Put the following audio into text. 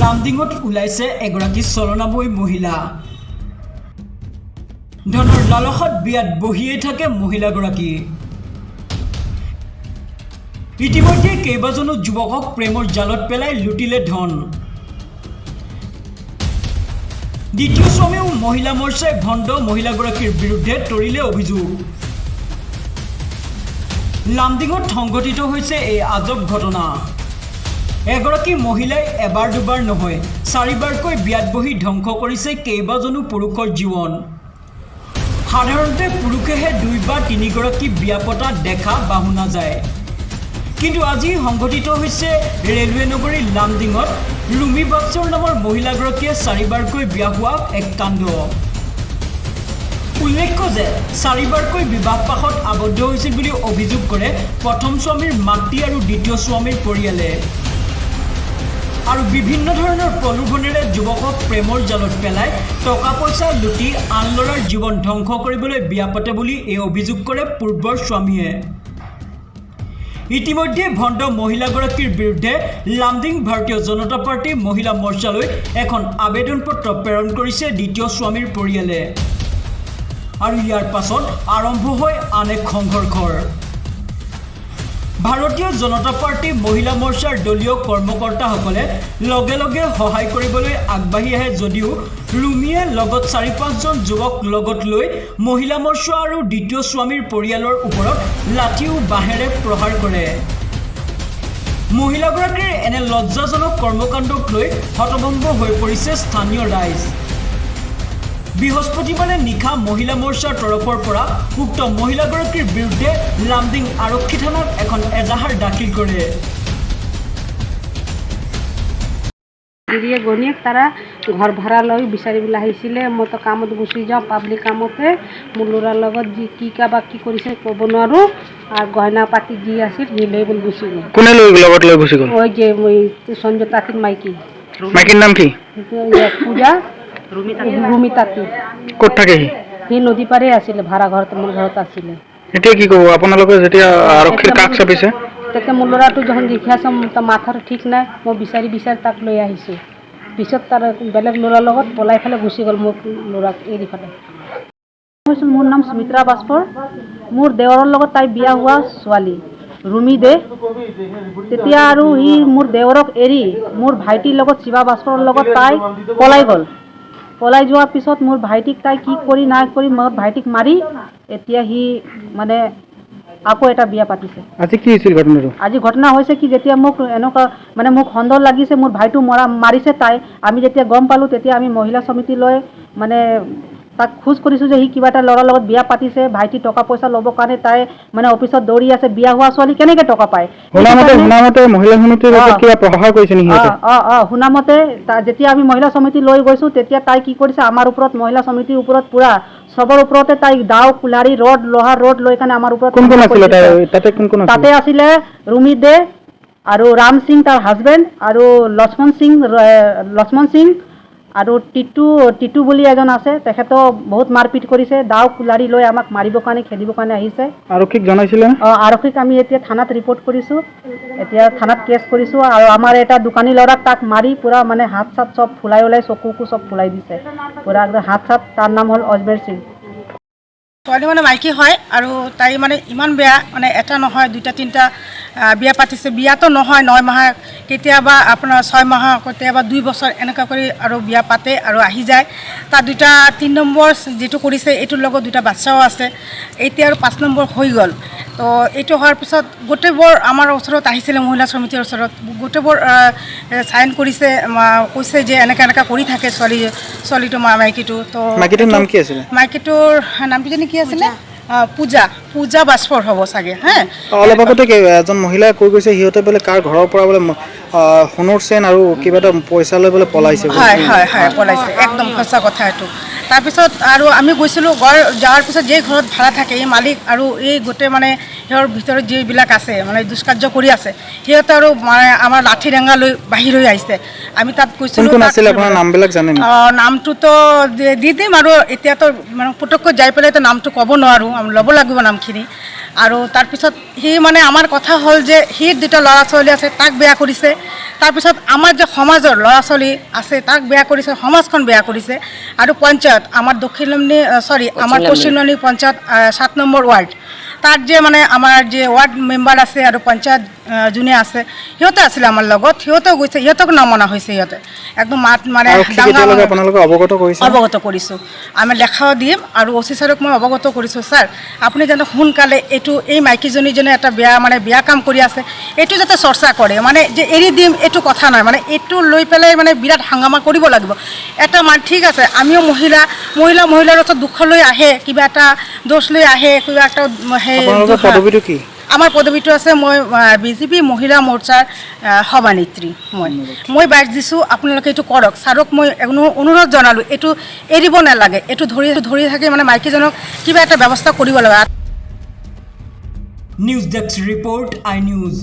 লামডিঙত ওলাইছে এগৰাকী চলনাময়ী মহিলা। ধনৰ লালসাত বিয়াত বহিয়ে থাকে মহিলাগৰাকী। ইতিমধ্যে কেইবাজনো যুৱকক প্ৰেমৰ জালত পেলাই লুটিলে ধন। দ্বিতীয় স্বামীও মহিলা মৰ্চাই ভণ্ড মহিলাগৰাকীৰ বিৰুদ্ধে তৰিলে অভিযোগ। লামডিঙত সংঘটিত হৈছে এই আজব ঘটনা। এগৰাকী মহিলাই এবাৰ দুবাৰ নহয় 4বাৰকৈ বিয়াত বহি ধ্বংস কৰিছে কেইবাজনো পুৰুষৰ জীৱন। সাধাৰণতে পুৰুষেহে 2 বা 3গৰাকী বিয়া পতা দেখা বা শুনা যায়, কিন্তু আজি সংঘটিত হৈছে ৰেলৱে নগৰী লামডিঙত ৰুমি বাক্সৰ নামৰ মহিলাগৰাকীয়ে 4বাৰকৈ বিয়া হোৱা এক কাণ্ড। উল্লেখ্য যে 4বাৰকৈ বিবাহপাশত আবদ্ধ হৈছিল বুলি অভিযোগ কৰে প্ৰথম স্বামীৰ মাতৃ আৰু দ্বিতীয় স্বামীৰ পৰিয়ালে। আৰু বিভিন্ন ধৰণৰ প্ৰলোভনেৰে যুৱকক প্ৰেমৰ জালত পেলাই টকা পইচা লুটি আন ল'ৰাৰ জীৱন ধ্বংস কৰিবলৈ বিয়া পাতে বুলি এই অভিযোগ কৰে পূৰ্বৰ স্বামীয়ে। ইতিমধ্যে ভণ্ড মহিলাগৰাকীৰ বিৰুদ্ধে লামডিং ভাৰতীয় জনতা পাৰ্টি মহিলা মৰ্চালৈ এখন আবেদন পত্ৰ প্ৰেৰণ কৰিছে দ্বিতীয় স্বামীৰ পৰিয়ালে। আৰু ইয়াৰ পাছত আৰম্ভ হয় আন এক সংঘৰ্ষৰ। ভাৰতীয় জনতা পাৰ্টি মহিলা মৰ্চাৰ দলীয় কৰ্মকৰ্তাসকলে লগে লগে সহায় কৰিবলৈ আগবাঢ়ি আহে যদিও ৰুমিয়ে লগত 4-5জন যুৱক লগত লৈ মহিলা মৰ্চা আৰু দ্বিতীয় স্বামীৰ পৰিয়ালৰ ওপৰত লাঠি আৰু বাঁহেৰে প্ৰহাৰ কৰে। মহিলাগৰাকীৰ এনে লজ্জাজনক কৰ্মকাণ্ডক লৈ হতভম্ব হৈ পৰিছে স্থানীয় ৰাইজ। বৃহস্পতিবাৰে নিশা মহিলা মৰ্চাৰ তৰফৰ পৰা উক্ত মহিলাগৰাকীৰ বিৰুদ্ধে লামডিং আৰক্ষী থানাত এখন এজাহাৰ দাখিল কৰে। গণিয়েক তাৰা ঘৰ ভাড়া লৈ বিচাৰিবলৈ আহিছিলে। মইতো কামত গুচি যাওঁ, পাব্লিক কামতে। মোৰ ল'ৰাৰ লগত যি কি কৰিছে ক'ব নোৱাৰোঁ। আৰু গহনা পাতি যি আছিল সি লৈ গ'ল, গুচি গ'ল। কোনে লগত লৈ গুচি গ'ল? ওই যে সঞ্জয় তাঁতির মাইকী। মাইকীৰ নাম কি? পূজা ৰুমি তাঁতি। ক'ত থাকে সি নদী পাৰে আছিলে, ভাড়া ঘৰত মোৰ ঘৰত আছিলে। এতিয়া কি ক'ব আপোনালোকে যেতিয়া আৰক্ষীৰ কাষ চাপিছে? তেতিয়া মোৰ ল'ৰাটো যখন দেখি আছে তাৰ মাথাৰ ঠিক নাই, মই বিচাৰি তাক লৈ আহিছোঁ। পিছত তাৰ বেলেগ ল'ৰাৰ লগত পলাই ফেলে গুচি গ'ল, মোক ল'ৰাক এৰি ফেলে। মোৰ নাম সুমিত্ৰা বাস্পৰ। মোৰ দেৱৰৰ লগত তাই বিয়া হোৱা ছোৱালী ৰুমি দে। তেতিয়া আৰু সি মোৰ দেৱৰক এৰি মোৰ ভাইটিৰ লগত শিৱা বাস্পৰৰ লগত তাই পলাই গ'ল। পলাই যোৱাৰ পিছত মোৰ ভাইটিক তাই কি কৰি নাই কৰি মোৰ ভাইটিক মাৰি এতিয়া সি মানে আকৌ এটা বিয়া পাতিছে। আজি কি হৈছিল ঘটনাটো? আজি ঘটনা হৈছে কি, যেতিয়া মোক এনেকুৱা মানে মোক সন্দেহ লাগিছে মোৰ ভাইটো মাৰিছে তাই, আমি যেতিয়া গম পালোঁ তেতিয়া আমি মহিলা সমিতিলৈ মানে তাক খোজ কৰিছোঁ যে সি কিবা এটা ল'ৰাৰ লগত বিয়া পাতিছে, ভাইটি টকা পইচা ল'বৰ কাৰণে তাই মানে অফিচত দৌৰি আছে। বিয়া হোৱা ছোৱালী কেনেকৈ টকা পায়? শুনামতে মহিলা সমিতিৰ কিবা প্ৰহাৰ কৰিছে নেকি? শুনামতে যেতিয়া আমি মহিলা সমিতি লৈ গৈছোঁ তেতিয়া তাই কি কৰিছে, আমাৰ ওপৰত মহিলা সমিতিৰ ওপৰত পুৰা চবৰ ওপৰতে তাই দাও কুলাৰী ৰড লোহাৰ ৰড লৈ কাৰণে আমাৰ ওপৰত। তাতে আছিলে ৰুমি দে আৰু ৰাম সিং তাৰ হাজবেণ্ড আৰু লক্ষ্মণ সিং আৰু টিটু বুলি এজন আছে, তেখেতেও বহুত মাৰপিট কৰিছে। দাও কুলাৰী লৈ আমাক মাৰিবৰ কাৰণে খেদিবৰ কাৰণে আহিছে। আৰক্ষীক জনাইছিলে? আৰক্ষীক আমি এতিয়া থানাত ৰিপৰ্ট কৰিছোঁ, এতিয়া থানাত কেছ কৰিছোঁ। আৰু আমাৰ এটা দোকানী ল'ৰাক তাক মাৰি পূৰা মানে হাত চাত চব ফুলাই ওলাই চকুকো চব ফুলাই দিছে পূৰা একদম হাত চাত। তাৰ নাম হ'ল অজমেৰ সিং। ছোৱালী মানে মাইকী হয় আৰু তাই মানে ইমান বেয়া, মানে এটা নহয় 2-3টা বিয়া পাতিছে। বিয়াতো নহয় 9 মাহ, কেতিয়াবা আপোনাৰ 6 মাহ, কেতিয়াবা 2 বছৰ এনেকুৱা কৰি আৰু বিয়া পাতে আৰু আহি যায়। তাৰ 3 নম্বৰ যিটো কৰিছে এইটোৰ লগত 2টা বাচ্চাও আছে। এতিয়া আৰু 5 নম্বৰ হৈ গ'ল। তো এইটো হোৱাৰ পিছত গোটেইবোৰ আমাৰ ওচৰত আহিছিলে, মহিলা সমিতিৰ ওচৰত গোটেইবোৰ চাইন কৰিছে, কৈছে যে এনেকৈ কৰি থাকে ছোৱালীটো মাইকীটো। তো মাইকীটোৰ নাম কি আছিলে? মাইকীটোৰ নামটো জানি কি আছিলে? পূজা বাস্পৰ হ'ব চাগে। অলপ আগতে এজন মহিলাই কৈ গৈছে সিহঁতে বোলে কাৰ ঘৰৰ পৰা বোলে সোণৰ চেন আৰু কিবা এটা পইচা লৈ বোলে পলাইছে। হয় পলাইছে, একদম সঁচা কথা এইটো। তাৰপিছত আৰু আমি গৈছিলোঁ, যোৱাৰ পিছত যে ঘৰত ভাড়া থাকে এই মালিক আৰু এই গোটেই মানে সিহঁৰ ভিতৰত যিবিলাক আছে মানে দুষ্কাৰ্য কৰি আছে, সিহঁতে আৰু মানে আমাৰ লাঠি ডেঙা লৈ বাহিৰ হৈ আহিছে। আমি তাত গৈছিলোঁ। নামবিলাক জানে? নামটোতো দি দিম আৰু এতিয়াতো মানে পুটুককৈ যাই পেলাই নামটো ক'ব নোৱাৰোঁ, ল'ব লাগিব নামখিনি। আৰু তাৰপিছত সি মানে আমাৰ কথা হ'ল যে সি দুটা ল'ৰা ছোৱালী আছে তাক বেয়া কৰিছে, তাৰপিছত আমাৰ যে সমাজৰ ল'ৰা ছোৱালী আছে তাক বেয়া কৰিছে, সমাজখন বেয়া কৰিছে। আৰু পঞ্চায়ত আমাৰ আমাৰ পশ্চিম নামনি পঞ্চায়ত 7 নম্বৰ ৱাৰ্ড, তাত যে মানে আমাৰ যে ৱাৰ্ড মেম্বাৰ আছে আৰু পঞ্চায়ত যোনে আছে সিহঁতে আছিলে আমাৰ লগত, সিহঁতেও গৈছে, সিহঁতক নমনা হৈছে, সিহঁতে একদম মাত মানে অৱগত কৰিছোঁ, আমি লেখাও দিম আৰু অচি ছাৰক মই অৱগত কৰিছোঁ, ছাৰ আপুনি যাতে সোনকালে এই মাইকীজনী যেনে এটা বেয়া কাম কৰি আছে এইটো যাতে চৰ্চা কৰে, মানে যে এৰি দিম এইটো কথা নহয়, মানে এইটো লৈ পেলাই মানে বিৰাট হাংগামা কৰিব লাগিব। এটা ঠিক আছে আমিও মহিলাৰ ওচৰত দুখ লৈ আহে, কিবা এটা দোষ লৈ আহে, কিবা এটা আমাৰ পদবীটো আছে, মই BJP মহিলা মৰ্চাৰ সভানেত্ৰী। মই বাইক দিছোঁ, আপোনালোকে এইটো কৰক। ছাৰক মই অনুৰোধ জনালোঁ এইটো এৰিব নালাগে, এইটো ধৰি থাকি মানে মাইকীজনক কিবা এটা ব্যৱস্থা কৰিব লাগে। News desk report, I News।